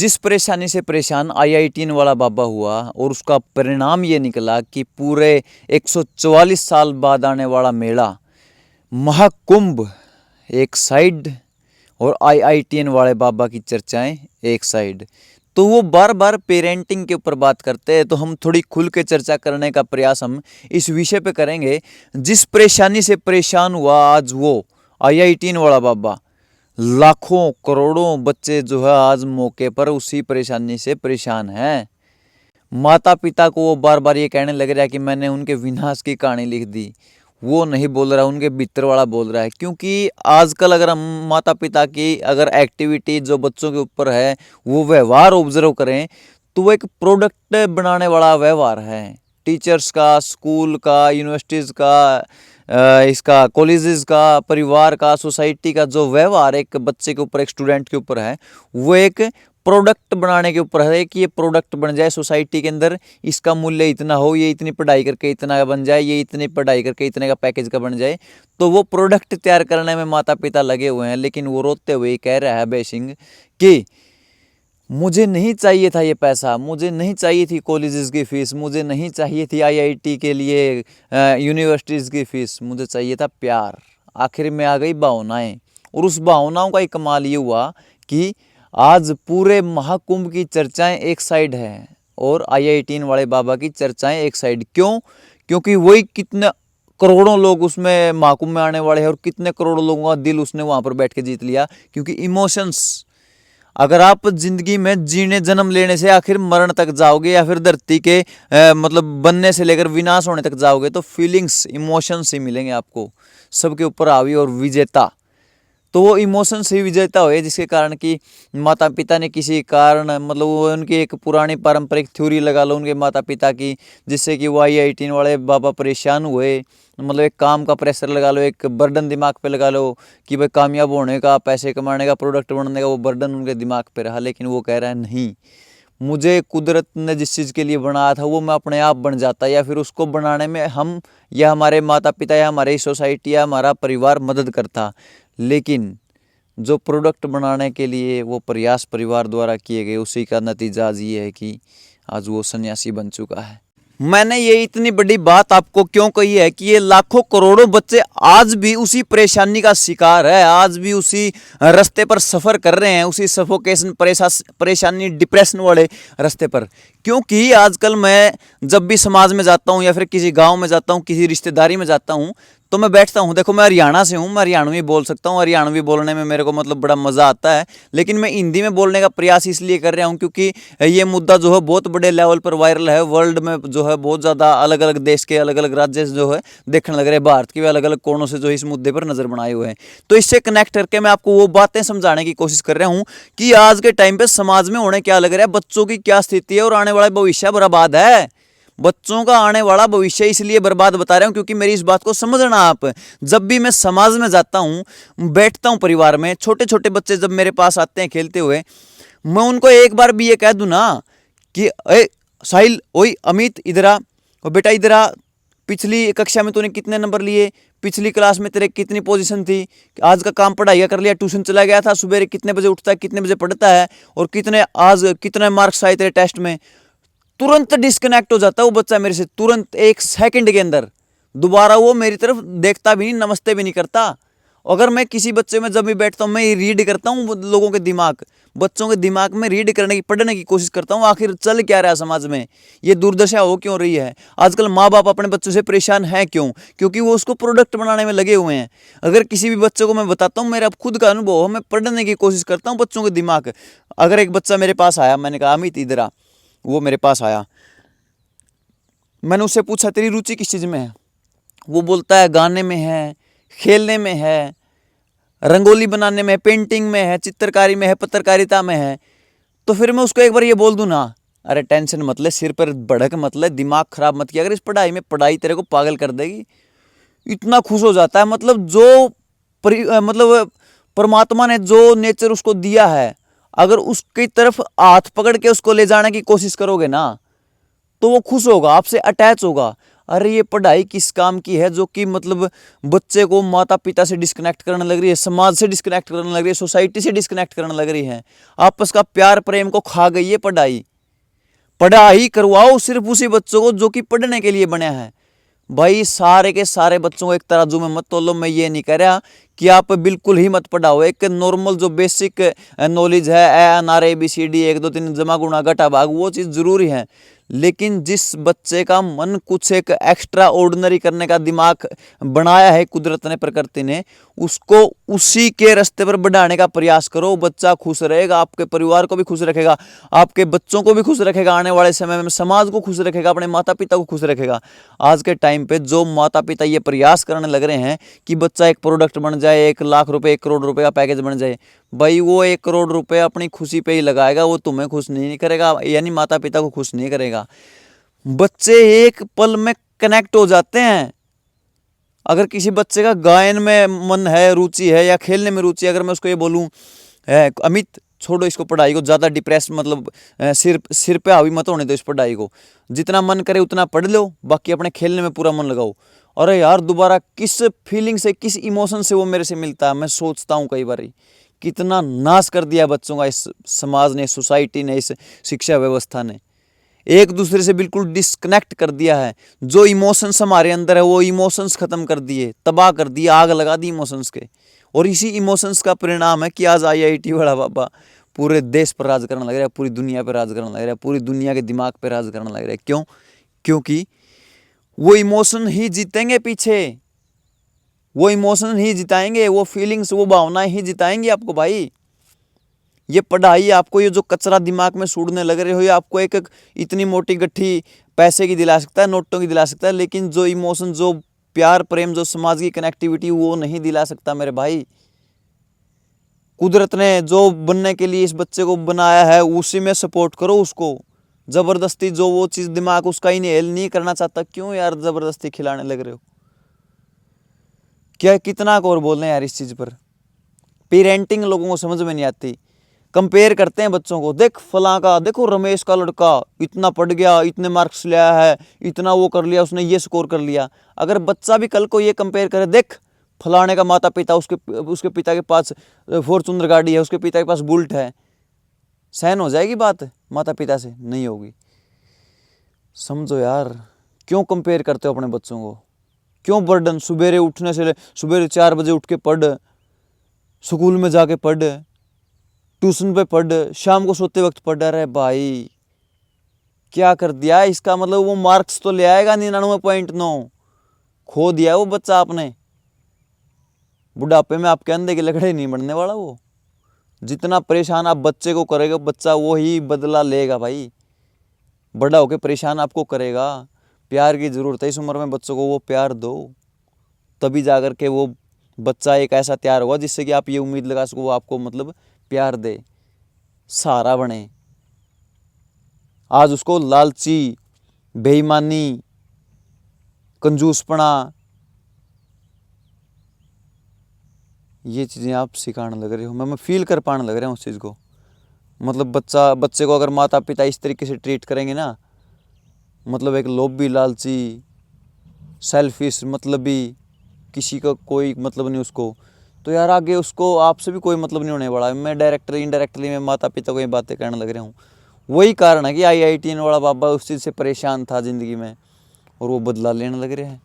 जिस परेशानी से परेशान आईआईटीएन वाला बाबा हुआ और उसका परिणाम ये निकला कि पूरे 144 साल बाद आने वाला मेला महाकुंभ एक साइड और आईआईटीएन वाले बाबा की चर्चाएं एक साइड। तो वो बार बार पेरेंटिंग के ऊपर बात करते हैं, तो हम थोड़ी खुल के चर्चा करने का प्रयास हम इस विषय पे करेंगे। जिस परेशानी से परेशान हुआ आज वो आईआईटीएन वाला बाबा, लाखों करोड़ों बच्चे जो है आज मौके पर उसी परेशानी से परेशान हैं। माता पिता को वो बार बार ये कहने लग रहा है कि मैंने उनके विनाश की कहानी लिख दी। वो नहीं बोल रहा, उनके भीतर वाला बोल रहा है। क्योंकि आजकल अगर हम माता पिता की अगर एक्टिविटी जो बच्चों के ऊपर है वो व्यवहार ऑब्जर्व करें तो वो एक प्रोडक्ट बनाने वाला व्यवहार है। टीचर्स का, स्कूल का, यूनिवर्सिटीज़ का, इसका कॉलेजेस का, परिवार का, सोसाइटी का जो व्यवहार एक बच्चे के ऊपर, एक स्टूडेंट के ऊपर है, वो एक प्रोडक्ट बनाने के ऊपर है कि ये प्रोडक्ट बन जाए सोसाइटी के अंदर, इसका मूल्य इतना हो, ये इतनी पढ़ाई करके इतना का बन जाए, ये इतनी पढ़ाई करके इतने का पैकेज का बन जाए। तो वो प्रोडक्ट तैयार करने में माता पिता लगे हुए हैं। लेकिन वो रोते हुए कह रहा है बेसिंग कि मुझे नहीं चाहिए था ये पैसा, मुझे नहीं चाहिए थी कॉलेजेस की फ़ीस, मुझे नहीं चाहिए थी आईआईटी के लिए यूनिवर्सिटीज़ की फ़ीस, मुझे चाहिए था प्यार। आखिर में आ गई भावनाएं, और उस भावनाओं का ही कमाल ये हुआ कि आज पूरे महाकुंभ की चर्चाएं एक साइड है और आईआईटीएन वाले बाबा की चर्चाएं एक साइड। क्यों? क्योंकि वही कितने करोड़ों लोग उसमें महाकुंभ में आने वाले हैं और कितने करोड़ों लोगों का दिल उसने वहाँ पर बैठ के जीत लिया। क्योंकि इमोशंस, अगर आप जिंदगी में जीने, जन्म लेने से आखिर मरण तक जाओगे या फिर धरती के मतलब बनने से लेकर विनाश होने तक जाओगे तो फीलिंग्स, इमोशंस ही मिलेंगे आपको सबके ऊपर हावी और विजेता। तो वो इमोशन से ही विजेता हुए, जिसके कारण कि माता पिता ने किसी कारण, मतलब वो उनकी एक पुरानी पारंपरिक थ्योरी लगा लो उनके माता पिता की, जिससे कि वो आईआईटीएन वाले बाबा परेशान हुए। मतलब एक काम का प्रेशर लगा लो, एक बर्डन दिमाग पे लगा लो कि भाई कामयाब होने का, पैसे कमाने का, प्रोडक्ट बनने का वो बर्डन उनके दिमाग पे रहा। लेकिन वो कह रहा है नहीं, मुझे कुदरत ने जिस चीज़ के लिए बनाया था वो मैं अपने आप बन जाता, या फिर उसको बनाने में हम या हमारे माता पिता या हमारी सोसाइटी या हमारा परिवार मदद करता। लेकिन जो प्रोडक्ट बनाने के लिए वो प्रयास परिवार द्वारा किए गए, उसी का नतीजा आज ये है कि आज वो सन्यासी बन चुका है। मैंने ये इतनी बड़ी बात आपको क्यों कही है कि ये लाखों करोड़ों बच्चे आज भी उसी परेशानी का शिकार है, आज भी उसी रास्ते पर सफ़र कर रहे हैं, उसी सफोकेशन, परेशानी, डिप्रेशन वाले रास्ते पर। क्योंकि आजकल मैं जब भी समाज में जाता हूँ या फिर किसी गांव में जाता हूँ, किसी रिश्तेदारी में जाता हूँ, तो मैं बैठता हूँ। देखो मैं हरियाणा से हूँ, मैं हरियाणवी बोल सकता हूँ, हरियाणवी बोलने में मेरे को मतलब बड़ा मज़ा आता है। लेकिन मैं हिंदी में बोलने का प्रयास इसलिए कर रहा हूँ क्योंकि ये मुद्दा जो है बहुत बड़े लेवल पर वायरल है। वर्ल्ड में जो है बहुत ज़्यादा अलग अलग देश के अलग अलग राज्य से जो है देखने लग रहे हैं, भारत के भी अलग अलग कोनों से जो है इस मुद्दे पर नज़र बनाए हुए हैं। तो इससे कनेक्ट करके मैं आपको वो बातें समझाने की कोशिश कर रहा हूँ कि आज के टाइम पर समाज में होने क्या लग रहा है, बच्चों की क्या स्थिति है और आने वाला भविष्य बर्बाद है। बच्चों का आने वाला भविष्य इसलिए बर्बाद बता रहा हूं क्योंकि मेरी इस बात को समझना आप। जब भी मैं समाज में जाता हूं, बैठता हूं परिवार में, छोटे छोटे बच्चे जब मेरे पास आते हैं खेलते हुए, मैं उनको एक बार भी ये कह दूं ना कि अरे साहिल, ओए अमित इधर आ, और बेटा इधर आ, पिछली कक्षा में तूने कितने नंबर लिए, पिछली क्लास में तेरे कितनी पोजीशन थी, आज का काम पढ़ाई कर लिया, ट्यूशन चला गया था, सुबह कितने बजे उठता है, कितने बजे पढ़ता है, और कितने आज कितने मार्क्स आए तेरे टेस्ट में, तुरंत डिस्कनेक्ट हो जाता है वो बच्चा मेरे से। तुरंत एक सेकंड के अंदर दोबारा वो मेरी तरफ देखता भी नहीं, नमस्ते भी नहीं करता। अगर मैं किसी बच्चे में जब भी बैठता हूँ, मैं रीड करता हूँ लोगों के दिमाग, बच्चों के दिमाग में रीड करने की, पढ़ने की कोशिश करता हूँ आखिर चल क्या रहा है समाज में, ये दुर्दशा हो क्यों रही है। आजकल माँ बाप अपने बच्चों से परेशान है क्यों? क्योंकि वो उसको प्रोडक्ट बनाने में लगे हुए हैं। अगर किसी भी बच्चे को मैं बताता हूँ, मेरा खुद का अनुभव है, मैं पढ़ने की कोशिश करता हूँ बच्चों के दिमाग। अगर एक बच्चा मेरे पास आया, मैंने कहा अमित इधर आ, वो मेरे पास आया, मैंने उससे पूछा तेरी रुचि किस चीज़ में है? वो बोलता है गाने में है, खेलने में है, रंगोली बनाने में, पेंटिंग में है, चित्रकारी में है, पत्रकारिता में है। तो फिर मैं उसको एक बार ये बोल दूं ना, अरे टेंशन मत ले, सिर पर भड़क मत ले, दिमाग खराब मत किया अगर इस पढ़ाई में, पढ़ाई तेरे को पागल कर देगी। इतना खुश हो जाता है। मतलब जो मतलब परमात्मा ने जो नेचर उसको दिया है, अगर उसकी तरफ हाथ पकड़ के उसको ले जाने की कोशिश करोगे ना तो वो खुश होगा, आपसे अटैच होगा। अरे ये पढ़ाई किस काम की है जो कि मतलब बच्चे को माता पिता से डिस्कनेक्ट करने लग रही है, समाज से डिस्कनेक्ट करने लग रही है, सोसाइटी से डिस्कनेक्ट करने लग रही है। आपस का प्यार प्रेम को खा गई है पढ़ाई। पढ़ाई करवाओ सिर्फ उसी बच्चों को जो कि पढ़ने के लिए बने हैं। भाई सारे के सारे बच्चों को एक तराजू में मत तोलो। मैं ये नहीं कह रहा कि आप बिल्कुल ही मत पढ़ाओ। एक नॉर्मल जो बेसिक नॉलेज है, ए अनार ए बी सी डी 1 2 3 जमा गुणा घटा भाग, वो चीज़ जरूरी है। लेकिन जिस बच्चे का मन कुछ एक एक्स्ट्रा ऑर्डिनरी करने का दिमाग बनाया है कुदरत ने, प्रकृति ने, उसको उसी के रास्ते पर बढ़ाने का प्रयास करो। बच्चा खुश रहेगा, आपके परिवार को भी खुश रखेगा, आपके बच्चों को भी खुश रखेगा, आने वाले समय में समाज को खुश रखेगा, अपने माता पिता को खुश रखेगा। आज के टाइम पे जो माता पिता ये प्रयास करने लग रहे हैं कि बच्चा एक प्रोडक्ट बन जाए, 1 लाख रुपए 1 करोड़ रुपए का पैकेज बन जाए, भाई वो 1 करोड़ रुपए अपनी खुशी पे ही लगाएगा, वो तुम्हें खुश नहीं करेगा, यानी माता पिता को खुश नहीं करेगा। बच्चे एक पल में कनेक्ट हो जाते हैं। अगर किसी बच्चे का गायन में मन है, रुचि है, या खेलने में रुचि है, अगर मैं उसको ये बोलूं अमित छोड़ो इसको, पढ़ाई को ज़्यादा डिप्रेस मतलब सिर पे हावी मत होने दो इस पढ़ाई को, जितना मन करे उतना पढ़ लो, बाकी अपने खेलने में पूरा मन लगाओ। अरे यार दोबारा किस फीलिंग से, किस इमोशन से वो मेरे से मिलता है, मैं सोचता हूँ कई बार कितना नाश कर दिया बच्चों का इस समाज ने, सोसाइटी ने, इस शिक्षा व्यवस्था ने। एक दूसरे से बिल्कुल डिस्कनेक्ट कर दिया है। जो इमोशंस हमारे अंदर है वो इमोशंस खत्म कर दिए, तबाह कर दिए, आग लगा दी इमोशंस के। और इसी इमोशंस का परिणाम है कि आज आईआईटी वाला बाबा पूरे देश पर राज करने लग रहा है, पूरी दुनिया पर राज करने लग रहा है, पूरी दुनिया के दिमाग पर राज करने लग रहा है। क्यों? क्योंकि वो इमोशन ही जीतेंगे पीछे, वो इमोशन ही जिताएंगे, वो फीलिंग्स, वो भावनाएं ही जिताएंगी आपको। भाई ये पढ़ाई आपको, ये जो कचरा दिमाग में सूढ़ने लग रहे हो, ये आपको एक इतनी मोटी गट्ठी पैसे की दिला सकता है, नोटों की दिला सकता है, लेकिन जो इमोशन, जो प्यार प्रेम, जो समाज की कनेक्टिविटी, वो नहीं दिला सकता मेरे भाई। कुदरत ने जो बनने के लिए इस बच्चे को बनाया है उसी में सपोर्ट करो उसको। जबरदस्ती जो वो चीज़ दिमाग उसका इनहेल नहीं करना चाहता, क्यों यार जबरदस्ती खिलाने लग रहे हो? क्या कितना और बोल रहे हैं यार इस चीज़ पर। पेरेंटिंग लोगों को समझ में नहीं आती। कंपेयर करते हैं बच्चों को, देख फलां का, देखो रमेश का लड़का इतना पढ़ गया, इतने मार्क्स लाया है, इतना वो कर लिया, उसने ये स्कोर कर लिया। अगर बच्चा भी कल को ये कंपेयर करे, देख फलाने का माता पिता, उसके पिता के पास फॉर्च्यूनर गाड़ी है, उसके पिता के पास बुलेट है, सहन हो जाएगी बात माता पिता से? नहीं होगी। समझो यार, क्यों कंपेयर करते हो अपने बच्चों को? क्यों बर्डन? सुबेरे उठने से, सुबेरे 4 बजे उठ के पढ़, स्कूल में जाके पढ़, ट्यूशन पे पढ़, शाम को सोते वक्त पढ़ रहे। भाई क्या कर दिया इसका मतलब? वो मार्क्स तो ले आएगा 99.9, खो दिया वो बच्चा आपने। बुढ़ापे में आपके अंधे के लकड़े नहीं बनने वाला वो। जितना परेशान आप बच्चे को करेगा, बच्चा वो ही बदला लेगा भाई। बड़ा होकर परेशान आपको करेगा। प्यार की ज़रूरत है इस उम्र में बच्चों को, वो प्यार दो, तभी जाकर के वो बच्चा एक ऐसा तैयार होगा जिससे कि आप ये उम्मीद लगा सको वो आपको मतलब प्यार दे, सहारा बने। आज उसको लालची, बेईमानी, कंजूसपना, ये चीज़ें आप सिखाने लग रहे हो। मैं फील कर पाने लग रहा हूँ उस चीज़ को। मतलब बच्चे को अगर माता पिता इस तरीके से ट्रीट करेंगे ना, मतलब एक लोभी, लालची, सेल्फिश, मतलब भी किसी का कोई मतलब नहीं उसको, तो यार आगे उसको आपसे भी कोई मतलब नहीं होने वाला। मैं डायरेक्टली इनडायरेक्टली मैं माता पिता को ये बातें कहने लग रहा हूँ। वही कारण है कि आईआईटी वाला बाबा उस चीज़ से परेशान था ज़िंदगी में और वो बदला लेने लग रहे हैं।